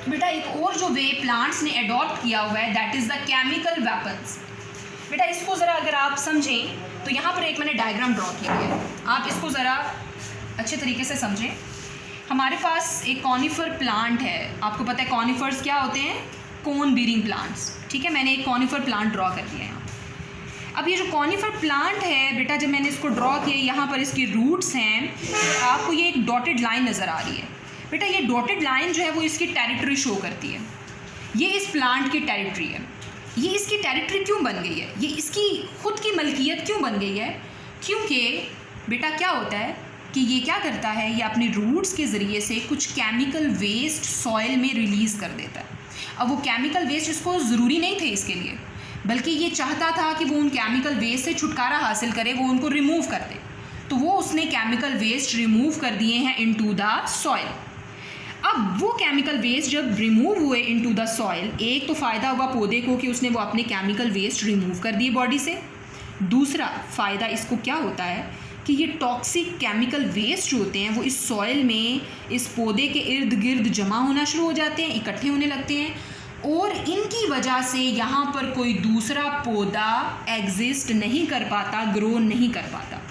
बेटा एक और जो वे प्लांट्स ने अडॉप्ट किया हुआ है that is the chemical weapons. बेटा इसको ज़रा अगर आप समझें तो यहाँ पर एक मैंने डायग्राम ड्रॉ किया है, आप इसको ज़रा अच्छे तरीके से समझें। हमारे पास एक कॉनिफर प्लांट है, आपको पता है कॉनिफर्स क्या होते हैं, कोन बीरिंग प्लांट्स, ठीक है। मैंने एक कॉनिफर प्लांट ड्रॉ कर दिया है यहाँ। अब ये जो कॉनिफर प्लांट है बेटा, जब मैंने इसको ड्रॉ किया, यहाँ पर इसकी रूट्स हैं, तो आपको ये एक डॉटेड लाइन नज़र आ रही है। बेटा ये डॉटेड लाइन जो है वो इसकी टेरिटरी शो करती है, ये इस प्लांट की टेरिटरी है। ये इसकी टेरिटरी क्यों बन गई है, ये इसकी खुद की मलकियत क्यों बन गई है? क्योंकि बेटा क्या होता है कि ये क्या करता है, ये अपनी रूट्स के ज़रिए से कुछ केमिकल वेस्ट सॉइल में रिलीज़ कर देता है। अब वो केमिकल वेस्ट इसको ज़रूरी नहीं थे इसके लिए, बल्कि ये चाहता था कि वो उन केमिकल वेस्ट से छुटकारा हासिल करे, वो उनको रिमूव कर दे। तो वो उसने केमिकल वेस्ट रिमूव कर दिए हैं इनटू द सॉइल। अब वो केमिकल वेस्ट जब रिमूव हुए इनटू द सॉइल, एक तो फ़ायदा हुआ पौधे को कि उसने वो अपने केमिकल वेस्ट रिमूव कर दिए बॉडी से। दूसरा फ़ायदा इसको क्या होता है कि ये टॉक्सिक केमिकल वेस्ट जो होते हैं वो इस सॉइल में इस पौधे के इर्द गिर्द जमा होना शुरू हो जाते हैं, इकट्ठे होने लगते हैं, और इनकी वजह से यहाँ पर कोई दूसरा पौधा एग्जिस्ट नहीं कर पाता, ग्रो नहीं कर पाता।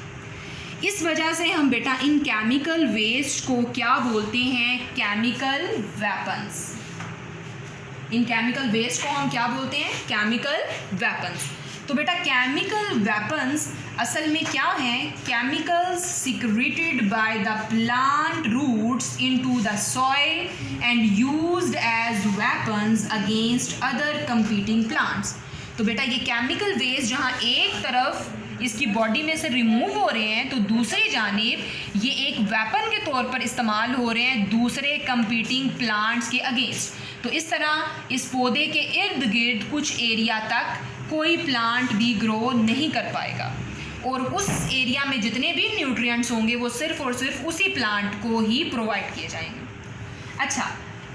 इस वजह से हम बेटा इन केमिकल वेस्ट को क्या बोलते हैं, केमिकल वेपन्स। इन केमिकल वेस्ट को हम क्या बोलते हैं, केमिकल वेपन्स। तो बेटा केमिकल वेपन्स असल में क्या हैं, chemicals secreted by the plant roots into the soil and used as weapons against other competing plants. तो बेटा ये केमिकल वेस्ट जहाँ एक तरफ इसकी बॉडी में से रिमूव हो रहे हैं, तो दूसरी जानिब ये एक वेपन के तौर पर इस्तेमाल हो रहे हैं दूसरे कंपीटिंग प्लांट्स के अगेंस्ट। तो इस तरह इस पौधे के इर्द गिर्द कुछ एरिया तक कोई प्लांट भी ग्रो नहीं कर पाएगा, और उस एरिया में जितने भी न्यूट्रिएंट्स होंगे वो सिर्फ और सिर्फ उसी प्लांट को ही प्रोवाइड किए जाएंगे। अच्छा,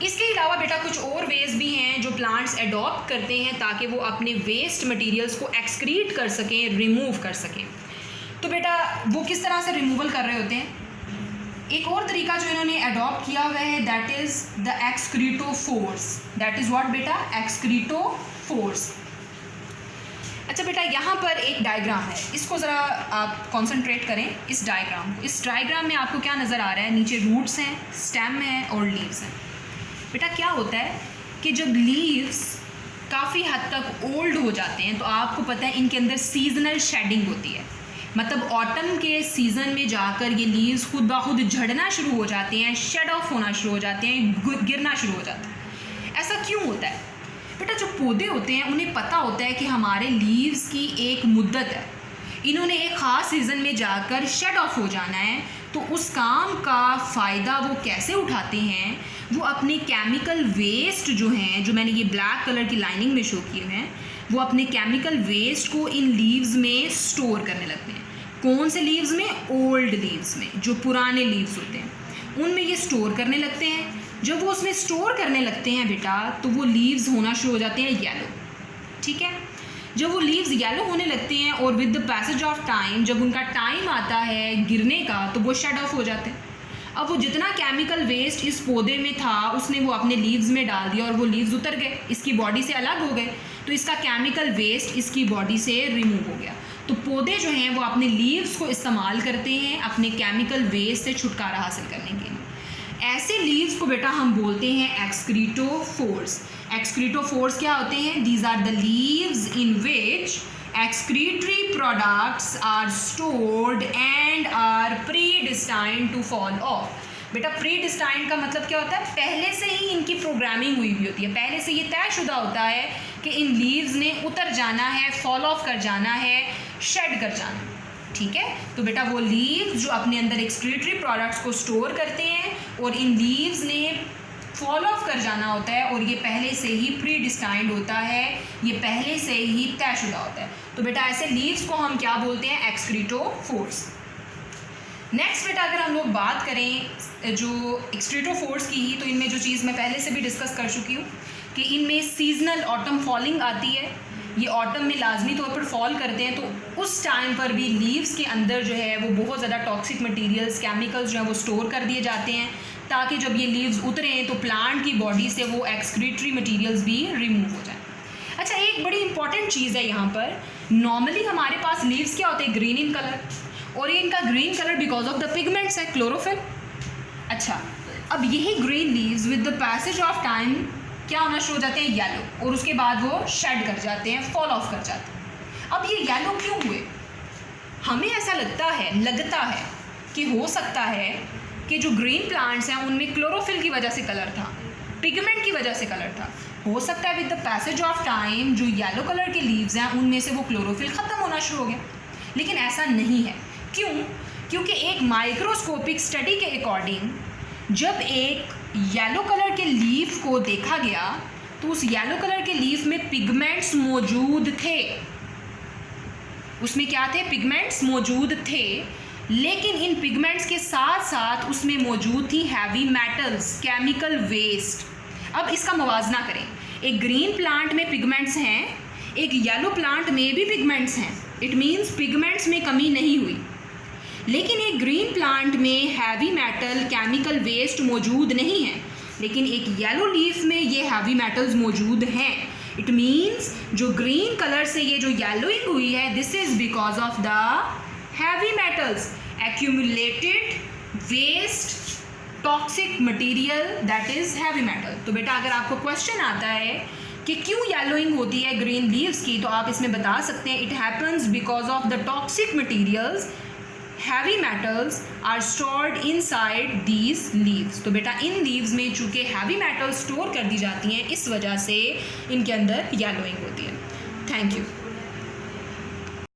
इसके अलावा बेटा कुछ और वेज भी हैं जो प्लांट्स एडॉप्ट करते हैं ताकि वो अपने वेस्ट मटेरियल्स को एक्सक्रीट कर सकें, रिमूव कर सकें। तो बेटा वो किस तरह से रिमूवल कर रहे होते हैं? एक और तरीका जो इन्होंने एडॉप्ट किया हुआ है that is the excretophores. That is what बेटा, एक्सक्रीटोफोर्स। अच्छा बेटा यहाँ पर एक डायग्राम है, इसको ज़रा आप कंसंट्रेट करें इस डायग्राम को। इस डायग्राम में आपको क्या नज़र आ रहा है, नीचे रूट्स हैं, स्टेम है और लीव्स हैं। बेटा क्या होता है कि जब लीव्स काफ़ी हद तक ओल्ड हो जाते हैं तो आपको पता है इनके अंदर सीजनल शेडिंग होती है, मतलब ऑटम के सीज़न में जाकर ये लीव्स खुद ब खुद झड़ना शुरू हो जाते हैं, शेड ऑफ होना शुरू हो जाते हैं, गिरना शुरू हो जाता है। ऐसा क्यों होता है बेटा? जो पौधे होते हैं उन्हें पता होता है कि हमारे लीव्स की एक मुद्दत है, इन्होंने एक ख़ास सीज़न में जाकर शेड ऑफ हो जाना है। तो उस काम का फ़ायदा वो कैसे उठाते हैं, वो अपने केमिकल वेस्ट जो हैं, जो मैंने ये ब्लैक कलर की लाइनिंग में शो किए हैं, वो अपने केमिकल वेस्ट को इन लीव्स में स्टोर करने लगते हैं। कौन से लीव्स में? ओल्ड लीव्स में, जो पुराने लीव्स होते हैं उनमें ये स्टोर करने लगते हैं। जब वो उसमें स्टोर करने लगते हैं बेटा तो वो लीव्स होना शुरू हो जाते हैं येलो, ठीक है। जब वो लीव्स येलो होने लगते हैं और with the passage of time, जब उनका टाइम आता है गिरने का, तो वो शेड ऑफ हो जाते हैं। अब वो जितना केमिकल वेस्ट इस पौधे में था उसने वो अपने लीव्स में डाल दिया और वो लीव्स उतर गए, इसकी बॉडी से अलग हो गए, तो इसका केमिकल वेस्ट इसकी बॉडी से रिमूव हो गया। तो पौधे जो हैं वो अपने लीव्स को इस्तेमाल करते हैं अपने केमिकल वेस्ट से छुटकारा हासिल करने के लिए। ऐसे लीव्स को बेटा हम बोलते हैं एक्सक्रीटोफोर्स। एक्सक्रीटोफोर्स क्या होते हैं? These are the leaves in which excretory products are stored and are predestined to fall off। बेटा predestined का मतलब क्या होता है? पहले से ही इनकी प्रोग्रामिंग हुई हुई होती है, पहले से ये तयशुदा होता है कि इन लीव्स ने उतर जाना है, फॉल ऑफ कर जाना है, शेड कर जाना, ठीक है। तो बेटा वो लीव्स जो अपने अंदर एक्सक्रीटरी प्रोडक्ट्स को स्टोर करते हैं और इन लीव्स ने फॉल ऑफ कर जाना होता है, और ये पहले से ही प्रीडिस्टाइंड होता है, ये पहले से ही तयशुदा होता है। तो बेटा ऐसे लीव्स को हम क्या बोलते हैं? एक्सक्रीटोफोर्स। नेक्स्ट बेटा अगर हम लोग बात करें जो एक्सक्रीटोफोर्स की ही, तो इनमें जो चीज़ मैं पहले से भी डिस्कस कर चुकी हूँ कि इनमें सीजनल ऑटम फॉलिंग आती है। ये ऑटम में लाजमी तौर पर फॉल करते हैं, तो उस टाइम पर भी लीव्स के अंदर जो है वो बहुत ज़्यादा टॉक्सिक मटेरियल्स, केमिकल्स जो है वो स्टोर कर दिए जाते हैं ताकि जब ये लीव्स उतरें तो प्लांट की बॉडी से वो एक्सक्रीटरी मटीरियल्स भी रिमूव हो जाए। अच्छा, एक बड़ी इंपॉर्टेंट चीज़ है यहाँ पर, नॉर्मली हमारे पास लीव्स क्या होते हैं, ग्रीन इन कलर, और ये इनका green colour because of the pigments है, क्लोरोफिल। अच्छा, अब यही green leaves with the passage of time क्या होना शुरू हो जाते हैं, येलो, और उसके बाद वो शेड कर जाते हैं, फॉल ऑफ कर जाते हैं। अब ये येलो क्यों हुए? हमें ऐसा लगता है कि हो सकता है कि जो ग्रीन प्लांट्स हैं उनमें क्लोरोफिल की वजह से कलर था, पिगमेंट की वजह से कलर था। हो सकता है with the passage of time जो येलो कलर के लीव्स हैं उनमें से वो क्लोरोफिल ख़त्म होना शुरू हो गया, लेकिन ऐसा नहीं है। क्यों? क्योंकि एक माइक्रोस्कोपिक स्टडी के अकॉर्डिंग जब एक येलो कलर के लीफ को देखा गया तो उस येलो कलर के लीफ में पिगमेंट्स मौजूद थे। उसमें क्या थे? पिगमेंट्स मौजूद थे, लेकिन इन पिगमेंट्स के साथ साथ उसमें मौजूद थी हैवी मेटल्स, केमिकल वेस्ट। अब इसका मुवाजना करें, एक ग्रीन प्लांट में पिगमेंट्स हैं, एक येलो प्लांट में भी पिगमेंट्स हैं, इट मीन्स पिगमेंट्स में कमी नहीं हुई। लेकिन एक ग्रीन प्लांट में हैवी मेटल, केमिकल वेस्ट मौजूद नहीं है, लेकिन एक येलो लीफ में ये हैवी मेटल्स मौजूद हैं। इट मीन्स जो ग्रीन कलर से ये जो येलोइंग हुई है, this is because of the heavy metals, accumulated waste, toxic material, that is heavy metal. तो बेटा अगर आपको क्वेश्चन आता है कि क्यों येलोइंग होती है ग्रीन लीव्स की, तो आप इसमें बता सकते हैं it happens because of the toxic materials, heavy metals are stored inside these leaves. तो बेटा इन लीव्स में चूँकि हैवी मेटल्स स्टोर कर दी जाती हैं, इस वजह से इनके अंदर येलोइंग होती है। Thank you.